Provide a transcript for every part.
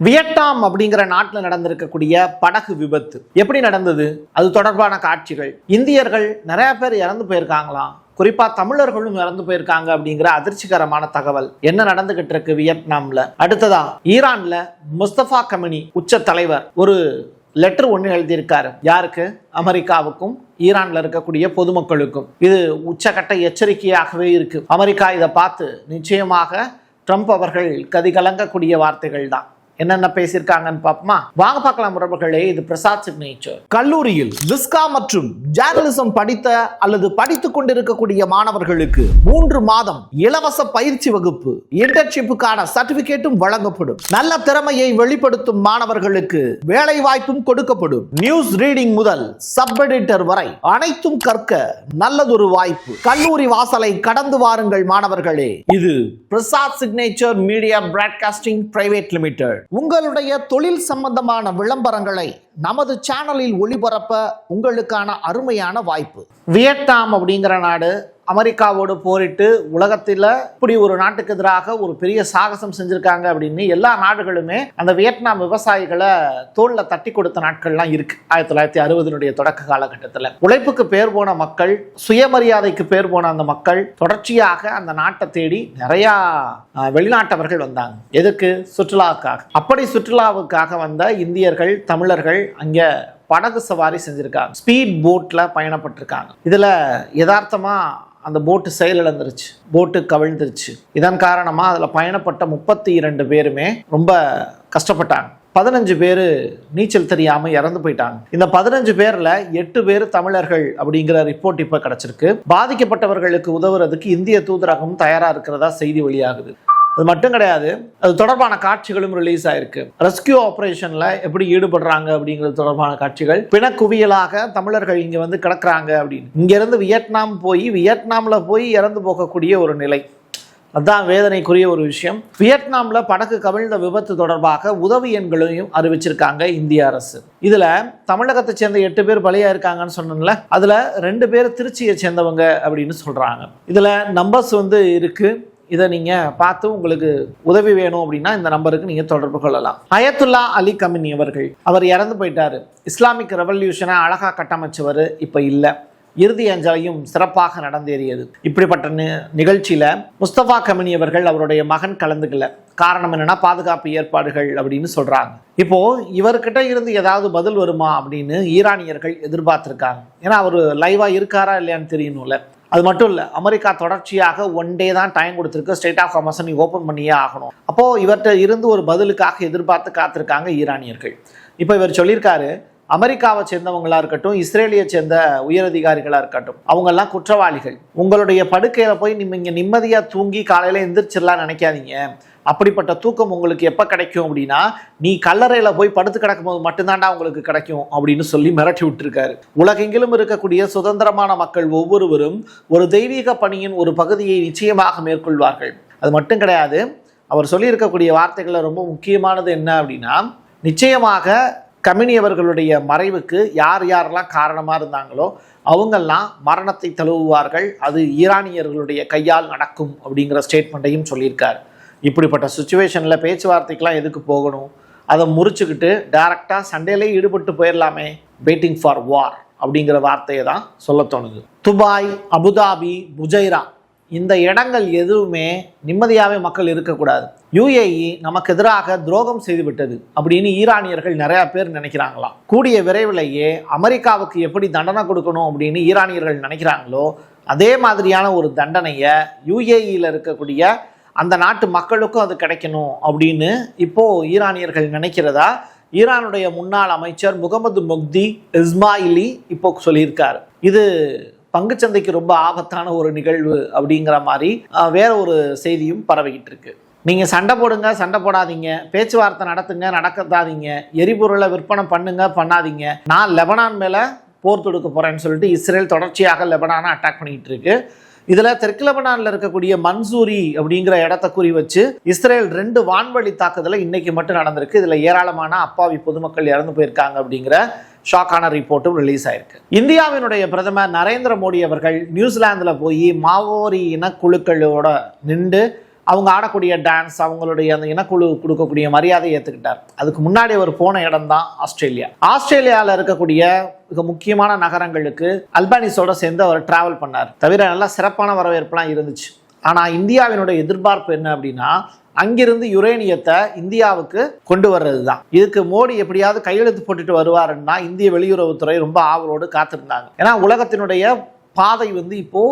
Vietnam அப்படிங்கிற நாட்டில் நடந்திருக்கக்கூடிய படகு விபத்து எப்படி நடந்தது, அது தொடர்பான காட்சிகள். இந்தியர்கள் நிறைய பேர் இறந்து போயிருக்காங்களாம், குறிப்பா தமிழர்களும் இறந்து போயிருக்காங்க அப்படிங்கிற அதிர்ச்சிகரமான தகவல் என்ன நடந்துகிட்டு இருக்கு வியட்நாம்ல. அடுத்ததா ஈரான்ல முஸ்தபா கமினி உச்ச தலைவர் ஒரு லெட்டர் ஒன்று எழுதியிருக்காரு. யாருக்கு? அமெரிக்காவுக்கும் ஈரான்ல இருக்கக்கூடிய பொதுமக்களுக்கும். இது உச்சகட்ட எச்சரிக்கையாகவே இருக்கு. அமெரிக்கா இதை பார்த்து நிச்சயமாக ட்ரம்ப் அவர்கள் கதிகலங்கக்கூடிய வார்த்தைகள் தான். என்னென்ன பேசியிருக்காங்கன்னு பார்ப்போமா? வாங்க பார்க்கலாம் உறவுகளே. இது பிரசாத் சிக்னேச்சர். கல்லூரியில் விஸ்கா மற்றும் ஜேர்னலிசம் படித்த அல்லது படித்துக் கொண்டிருக்கக்கூடிய மாணவர்களுக்கு 3 மாதம் இலவச பயிற்சி வகுப்பு, இன்டர்ன்ஷிப்புக்கான சர்டிபிகேட்டும் வழங்கப்படும். நல்ல திறமையை வெளிப்படுத்தும் மாணவர்களுக்கு வேலை வாய்ப்பும் கொடுக்கப்படும். நியூஸ் ரீடிங் முதல் சப் எடிட்டர் வரை அனைத்தும் கற்க நல்லதொரு வாய்ப்பு. கல்லூரி வாசலை கடந்து வாருங்கள் மாணவர்களே. இது Prasad signature media broadcasting private limited. உங்களுடைய தொழில் சம்பந்தமான விளம்பரங்களை நமது சேனலில் ஒளிபரப்ப உங்களுக்கான அருமையான வாய்ப்பு. வியட்நாம் அப்படிங்கிற நாடு அமெரிக்காவோடு போரிட்டு உலகத்தில் இப்படி ஒரு நாட்டுக்கு எதிராக ஒரு பெரிய சாகசம் செஞ்சிருக்காங்க அப்படின்னு எல்லா நாடுகளுமே அந்த வியட்நாம் விவசாயிகளை தோல்ல தட்டி கொடுத்த நாட்கள்லாம் இருக்கு. 1960 தொடக்க காலகட்டத்தில் உழைப்புக்கு பேர் போன மக்கள், சுயமரியாதைக்கு பேர் போன அந்த மக்கள் தொடர்ச்சியாக அந்த நாட்டை தேடி நிறைய வெளிநாட்டவர்கள் வந்தாங்க. எதுக்கு? சுற்றுலாவுக்காக. அப்படி சுற்றுலாவுக்காக வந்த இந்தியர்கள், தமிழர்கள் அங்க படகு சவாரி செஞ்சிருக்காங்க. ஸ்பீட் போட்ல பயணப்பட்டிருக்காங்க. இதுல யதார்த்தமா அந்த போட்டு செயலிழந்துருச்சு, போட்டு கவிழ்ந்துருச்சு. இதன் காரணமா அதுல பயணப்பட்ட 32 பேருமே ரொம்ப கஷ்டப்பட்டாங்க. 15 பேர் நீச்சல் தெரியாம இறந்து போயிட்டாங்க. இந்த 15 பேர்ல 8 பேர் தமிழர்கள் அப்படிங்கிற ரிப்போர்ட் இப்ப கிடைச்சிருக்கு. பாதிக்கப்பட்டவர்களுக்கு உதவுறதுக்கு இந்திய தூதரகம் தயாரா இருக்கிறதா செய்தி வெளியாகுது. அது மட்டும் கிடையாது, அது தொடர்பான காட்சிகளும் ரிலீஸ் ஆயிருக்கு. ரெஸ்கியூ ஆபரேஷன்ல எப்படி ஈடுபடுறாங்க அப்படிங்கிறது தொடர்பான காட்சிகள். பிணக்குவியலாக தமிழர்கள் இங்க வந்து கிடக்குறாங்க அப்படின்னு. இங்க இருந்து வியட்நாம் போய் வியட்நாம்ல போய் இறந்து போகக்கூடிய ஒரு நிலை. அதுதான் வேதனைக்குரிய ஒரு விஷயம். வியட்நாம்ல படகு கவிழ்ந்த விபத்து தொடர்பாக உதவி எண்களையும் அறிவிச்சிருக்காங்க இந்திய அரசு. இதுல தமிழகத்தை சேர்ந்த 8 பேர் பலியா இருக்காங்கன்னு சொன்னேன்ல, அதுல 2 பேர் திருச்சியை சேர்ந்தவங்க அப்படின்னு சொல்றாங்க. இதுல நம்பர்ஸ் வந்து இருக்கு. இதை நீங்க பார்த்து உங்களுக்கு உதவி வேணும் அப்படின்னா இந்த நம்பருக்கு நீங்க தொடர்பு கொள்ளலாம். அயத்துல்லா அலி கமினி அவர்கள், அவர் இறந்து போயிட்டாரு. இஸ்லாமிக் ரெவல்யூஷனை அழகா கட்டமைச்சவர் இப்ப இல்ல. இறுதி அஞ்சலியும் சிறப்பாக நடந்தேறியது. இப்படிப்பட்ட நிகழ்ச்சியில முஸ்தபா கமினி அவர்கள் அவருடைய மகன் கலந்துக்கல. காரணம் என்னன்னா பாதுகாப்பு ஏற்பாடுகள் அப்படின்னு சொல்றாங்க. இப்போ இவர்கிட்ட இருந்து ஏதாவது பதில் வருமா அப்படின்னு ஈரானியர்கள் எதிர்பார்த்திருக்காங்க. ஏன்னா அவர் லைவா இருக்காரா இல்லையான்னு தெரியணும்ல. அது மட்டும் இல்லை, அமெரிக்கா தொடர்ச்சியாக 1 டே தான் டைம் கொடுத்துருக்கு. ஸ்டேட் ஆஃப் ஹார்மஸை நீ ஓப்பன் பண்ணியே ஆகணும். அப்போ இவர்கிட்ட இருந்து ஒரு பதிலுக்காக எதிர்பார்த்து காத்திருக்காங்க ஈரானியர்கள். இப்போ இவர் சொல்லியிருக்காரு, அமெரிக்காவை சேர்ந்தவங்களா இருக்கட்டும், இஸ்ரேலியை சேர்ந்த உயரதிகாரிகளா இருக்கட்டும், அவங்கெல்லாம் குற்றவாளிகள். உங்களுடைய படுக்கையில போய் நீங்க நிம்மதியா தூங்கி காலையில எந்திரிச்சிடலாம் நினைக்காதீங்க. அப்படிப்பட்ட தூக்கம் உங்களுக்கு எப்போ கிடைக்கும் அப்படின்னா, நீ கல்லறையில போய் படுத்து கிடக்கும் போது மட்டும்தான்டா உங்களுக்கு கிடைக்கும் அப்படின்னு சொல்லி மிரட்டி விட்டுருக்காரு. உலகெங்கிலும் இருக்கக்கூடிய சுதந்திரமான மக்கள் ஒவ்வொருவரும் ஒரு தெய்வீக பணியின் ஒரு பகுதியை நிச்சயமாக மேற்கொள்வார்கள். அது மட்டும் கிடையாது, அவர் சொல்லியிருக்கக்கூடிய வார்த்தைகளில் ரொம்ப முக்கியமானது என்ன அப்படின்னா, நிச்சயமாக கமினி அவர்களுடைய மறைவுக்கு யார் யாரெல்லாம் காரணமாக இருந்தாங்களோ அவங்கெல்லாம் மரணத்தை தழுவுவார்கள். அது ஈரானியர்களுடைய கையால் நடக்கும் அப்படிங்கிற ஸ்டேட்மெண்ட்டையும் சொல்லியிருக்காரு. இப்படிப்பட்ட சுச்சுவேஷனில் பேச்சுவார்த்தைக்கெலாம் எதுக்கு போகணும்? அதை முறிச்சுக்கிட்டு டைரக்டாக சண்டையிலே ஈடுபட்டு போயிடலாமே. வெயிட்டிங் ஃபார் வார் அப்படிங்கிற வார்த்தையை தான் சொல்ல தோணுது. துபாய், அபுதாபி, புஜைரா இந்த இடங்கள் எதுவுமே நிம்மதியாகவே மக்கள் இருக்கக்கூடாது. UAE நமக்கு எதிராக துரோகம் செய்து விட்டது அப்படின்னு ஈரானியர்கள் நிறைய பேர் நினைக்கிறாங்களாம். கூடிய விரைவிலேயே அமெரிக்காவுக்கு எப்படி தண்டனை கொடுக்கணும் அப்படின்னு ஈரானியர்கள் நினைக்கிறாங்களோ அதே மாதிரியான ஒரு தண்டனையை UAEல இருக்கக்கூடிய அந்த நாட்டு மக்களுக்கும் அது கிடைக்கணும் அப்படின்னு இப்போ ஈரானியர்கள் நினைக்கிறதா ஈரானுடைய முன்னாள் அமைச்சர் முகமது மொக்தி இஸ்மாயிலி இப்போ சொல்லியிருக்காரு. இது பங்குச்சந்தைக்கு ரொம்ப ஆபத்தான ஒரு நிகழ்வு அப்படிங்கிற மாதிரி வேற ஒரு செய்தியும் பரவிக்கிட்டு இருக்கு. நீங்க சண்டை போடுங்க, சண்டை போடாதீங்க, பேச்சுவார்த்தை நடத்துங்க, நடக்காதீங்க, எரிபொருளை விற்பனை பண்ணுங்க, பண்ணாதீங்க, நான் லெபனான் மேல போர் தொடுக்க போறேன்னு சொல்லிட்டு இஸ்ரேல் தொடர்ச்சியாக லெபனானை அட்டாக் பண்ணிட்டு இருக்கு. இதுல தெற்கு லெபனான்ல இருக்கக்கூடிய மன்சூரி அப்படிங்கிற இடத்தை குறி வச்சு இஸ்ரேல் 2 வான்வழி தாக்குதலை இன்னைக்கு மட்டும் நடந்திருக்கு. இதுல ஏராளமான அப்பாவி பொதுமக்கள் இறந்து போயிருக்காங்க அப்படிங்கிற ஷாக்கான ரிப்போர்ட்டும் ரிலீஸ் ஆயிருக்கு. இந்தியாவினுடைய பிரதமர் நரேந்திர மோடி அவர்கள் நியூசிலாந்துல போய் மாவோரி இனக்குழுக்களோட நின்று அவங்க ஆடக்கூடிய டான்ஸ், அவங்களுடைய அந்த இனக்குழு கொடுக்கக்கூடிய மரியாதையை ஏற்றுக்கிட்டார். அதுக்கு முன்னாடி அவர் போன இடம் தான் ஆஸ்திரேலியா. ஆஸ்திரேலியாவில் இருக்கக்கூடிய மிக முக்கியமான நகரங்களுக்கு அல்பானிஸோட சேர்ந்து அவர் டிராவல் பண்ணார். தவிர நல்லா சிறப்பான வரவேற்புலாம் இருந்துச்சு. ஆனால் இந்தியாவினுடைய எதிர்பார்ப்பு என்ன அப்படின்னா, அங்கிருந்து யுரேனியத்தை இந்தியாவுக்கு கொண்டு வர்றது தான். இதுக்கு மோடி எப்படியாவது கையெழுத்து போட்டுட்டு வருவாருன்னா இந்திய வெளியுறவுத்துறை ரொம்ப ஆவலோடு காத்திருந்தாங்க. ஏன்னா உலகத்தினுடைய பாதை இப்போ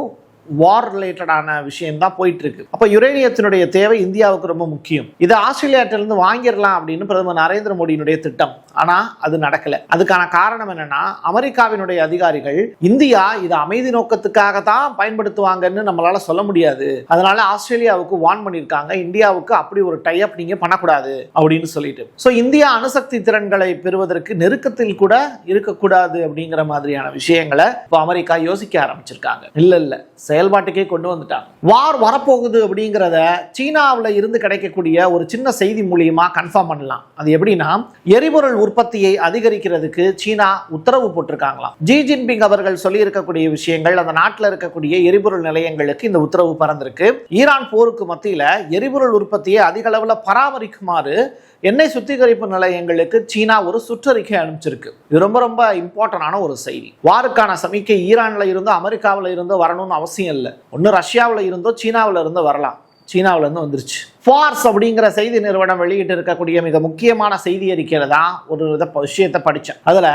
வார் ரிலேட்டடான விஷயம் தான் போயிட்டு இருக்கு. அப்ப யுரேனியத்தினுடைய தேவை இந்தியாவுக்கு ரொம்ப முக்கியம். இதை ஆஸ்திரேலியாட்டிலிருந்து வாங்கிடலாம் அப்படின்னு பிரதமர் நரேந்திர மோடியினுடைய திட்டம். ஆனா அது நடக்கல. அதுக்கான காரணம் என்னன்னா, அமெரிக்காவினுடைய அதிகாரிகள் இந்தியா இதை அமைதி நோக்கத்துக்காக தான் பயன்படுத்துவாங்கன்னு நம்மளால சொல்ல முடியாது, அதனால ஆஸ்திரேலியாவுக்கு வார்ன் பண்ணியிருக்காங்க, இந்தியாவுக்கு அப்படி ஒரு டை அப் நீங்க பண்ணக்கூடாது அப்படின்னு சொல்லிட்டு. ஸோ இந்தியா அணுசக்தி திறன்களை பெறுவதற்கு நெருக்கத்தில் கூட இருக்கக்கூடாது அப்படிங்கிற மாதிரியான விஷயங்களை இப்போ அமெரிக்கா யோசிக்க ஆரம்பிச்சிருக்காங்க. இல்ல செயல்பாட்டுக்கே கொண்டு வந்துட்டாங்க. வார் வரப்போகுது அப்படிங்கிறத சீனாவில் இருந்து கிடைக்கக்கூடிய ஒரு சின்ன செய்தி மூலியமா கன்ஃபார்ம் பண்ணலாம். அது எப்படின்னா, எரிபொருள் உற்பத்தியை அதிகரிக்கிறதுக்கு சீனா உத்தரவு போட்டிருக்காங்களாம். ஜி ஜின்பிங் அவர்கள் சொல்லி இருக்கக்கூடிய விஷயங்கள், அந்த நாட்டில் இருக்கக்கூடிய எரிபொருள் நிலையங்களுக்கு இந்த உத்தரவு பறந்திருக்கு. ஈரான் போருக்கு மத்தியில் எரிபொருள் உற்பத்தியை அதிக அளவில் பராமரிக்குமாறு எண்ணெய் சுத்திகரிப்பு நிலையங்களுக்கு சீனா ஒரு சுற்றறிக்கை அனுப்பிச்சிருக்கு. இது ரொம்ப ரொம்ப இம்பார்ட்டன்டான ஒரு செய்தி. வாருக்கான சமிக்கை ஈரான்ல இருந்தோ அமெரிக்காவில் இருந்தோ வரணும்னு அவசியம் இல்லை. ஒன்று ரஷ்யாவில் இருந்தோ சீனாவில் இருந்தோ வரலாம். சீனாவில இருந்து வந்துருச்சு. ஃபார்ஸ் அப்படிங்கிற செய்தி நிறுவனம் வெளியிட்டு இருக்கக்கூடிய மிக முக்கியமான செய்தி அறிக்கையில தான் ஒரு விஷயத்தை படித்தேன். அதுல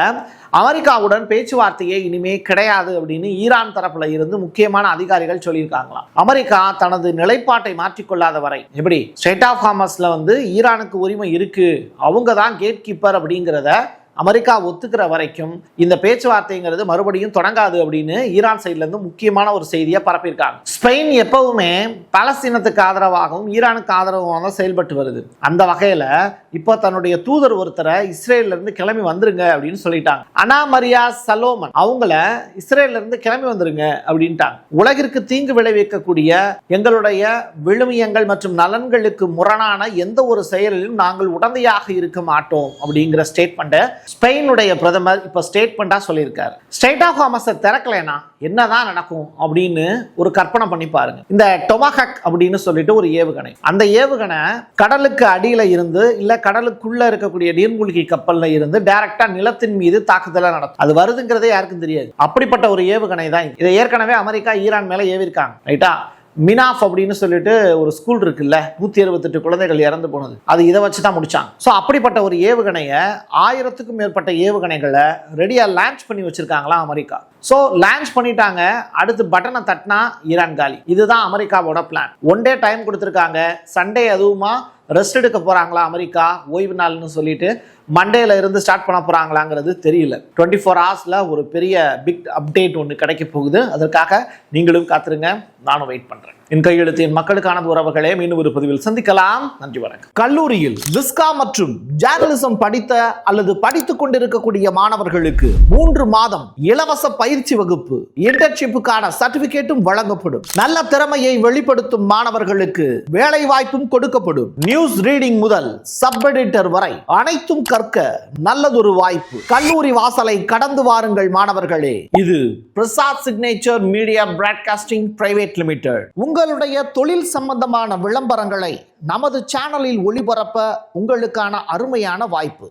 அமெரிக்காவுடன் பேச்சுவார்த்தையே இனிமே கிடையாது அப்படின்னு ஈரான் தரப்புல இருந்து முக்கியமான அதிகாரிகள் சொல்லியிருக்காங்களாம். அமெரிக்கா தனது நிலைப்பாட்டை மாற்றிக்கொள்ளாத வரை, எப்படி ஸ்ட்ரெய்ட் ஆஃப் ஹார்மஸ்ல ஈரானுக்கு உரிமை இருக்கு, அவங்க தான் கேட் கீப்பர் அப்படிங்கிறத அமெரிக்கா ஒத்துக்கிற வரைக்கும் இந்த பேச்சுவார்த்தைங்கிறது மறுபடியும் தொடங்காது அப்படின்னு ஈரான் சைட்ல இருந்து முக்கியமான ஒரு செய்தியை பரப்பியிருக்காங்க. ஸ்பெயின் எப்பவுமே பாலஸ்தீனத்துக்கு ஆதரவாகவும் ஈரானுக்கு ஆதரவாகவும் தான் செயல்பட்டு வருது. அந்த வகையில இப்போ தன்னுடைய தூதர் ஒருத்தரை இஸ்ரேல்ல இருந்து கிளம்பி வந்துருங்க அப்படின்னு சொல்லிட்டாங்க. அனா மரியா சலோமன் அவங்கள இஸ்ரேல்ல இருந்து கிளம்பி வந்துருங்க அப்படின்ட்டாங்க. உலகிற்கு தீங்கு விளைவிக்கக்கூடிய எங்களுடைய விழுமியங்கள் மற்றும் நலன்களுக்கு முரணான எந்த ஒரு செயலிலும் நாங்கள் உடந்தையாக இருக்க மாட்டோம் அப்படிங்கிற ஸ்டேட்மெண்ட் ஸ்பெயினுடைய பிரதமர் இப்ப ஸ்டேட்மெண்டா சொல்லியிருக்காரு. ஸ்ட்ரெய்ட் ஆஃப் ஹார்மஸை திறக்கலைன்னா என்னதான் நடக்கும் அப்படின்னு ஒரு கற்பனை பண்ணி பாருங்க. இந்த டொமாஹக் அப்படின்னு சொல்லிட்டு ஒரு ஏவுகணை, அந்த ஏவுகணை கடலுக்கு அடியில இருந்து இல்ல கடலுக்குள்ள இருக்கக்கூடிய நீர்மூழ்கி கப்பல்ல இருந்து டைரக்டா நிலத்தின் மீது தாக்குதலா நடக்கும். அது வருதுங்கிறதே யாருக்கும் தெரியாது. அப்படிப்பட்ட ஒரு ஏவுகணை தான் இதை ஏற்கனவே அமெரிக்கா ஈரான் மேல ஏவிருக்காங்க. ரைட்டா? மினாஃப் அப்படின்னு சொல்லிட்டு ஒரு ஸ்கூல் இருக்குல்ல, 168 குழந்தைகள் இறந்து போனது, அது இதை வச்சு தான் முடிச்சாங்க. ஸோ அப்படிப்பட்ட ஒரு ஏவுகணையை 1000க்கும் மேற்பட்ட ஏவுகணைகளை ரெடியா லான்ச் பண்ணி வச்சிருக்காங்களா அமெரிக்கா. ஸோ லான்ச் பண்ணிட்டாங்க. அடுத்து பட்டனை தட்டினா ஈரான் காலி. இதுதான் அமெரிக்காவோட பிளான். 1 டே டைம் கொடுத்துருக்காங்க. சண்டே அதுவுமா ரெஸ்ட் எடுக்க போறாங்களா அமெரிக்கா, ஓய்வு நாள்னு சொல்லிட்டு மண்டேல இருந்து ஸ்டார்ட் பண்ண போறாங்களாங்கிறது தெரியல. 24 ஹவர்ஸ்ல ஒரு பெரிய பிக் அப்டேட் ஒன்று கிடைக்க போகுது. அதற்காக நீங்களும் காத்துருங்க, நானும் வெயிட் பண்றேன். என் கையெழுத்து என் மக்களுக்கான உறவுகளே, மீண்டும் ஒரு பதிவில் சந்திக்கலாம். நன்றி, வணக்கம். கல்லூரியில் விஸ்கா மற்றும் ஜேர்னலிசம் படித்த அல்லது படித்துக் கொண்டிருக்கக்கூடிய மாணவர்களுக்கு 3 மாதம் இலவச பயிற்சி வகுப்பு, இன்டர்ன்ஷிப்புக்கான சர்டிபிகேட்டும் வழங்கப்படும். நல்ல திறமையை வெளிப்படுத்தும் மாணவர்களுக்கு வேலை வாய்ப்பும் கொடுக்கப்படும். நியூஸ் ரீடிங் முதல் சப் எடிட்டர் வரை அனைத்தும் கற்க நல்லதொரு வாய்ப்பு. கல்லூரி வாசலை கடந்து வாருங்கள் மாணவர்களே. இது Prasad signature media broadcasting private limited. உங்களுடைய தொழில் சம்பந்தமான விளம்பரங்களை நமது சேனலில் ஒளிபரப்ப உங்களுக்கான அருமையான வாய்ப்பு.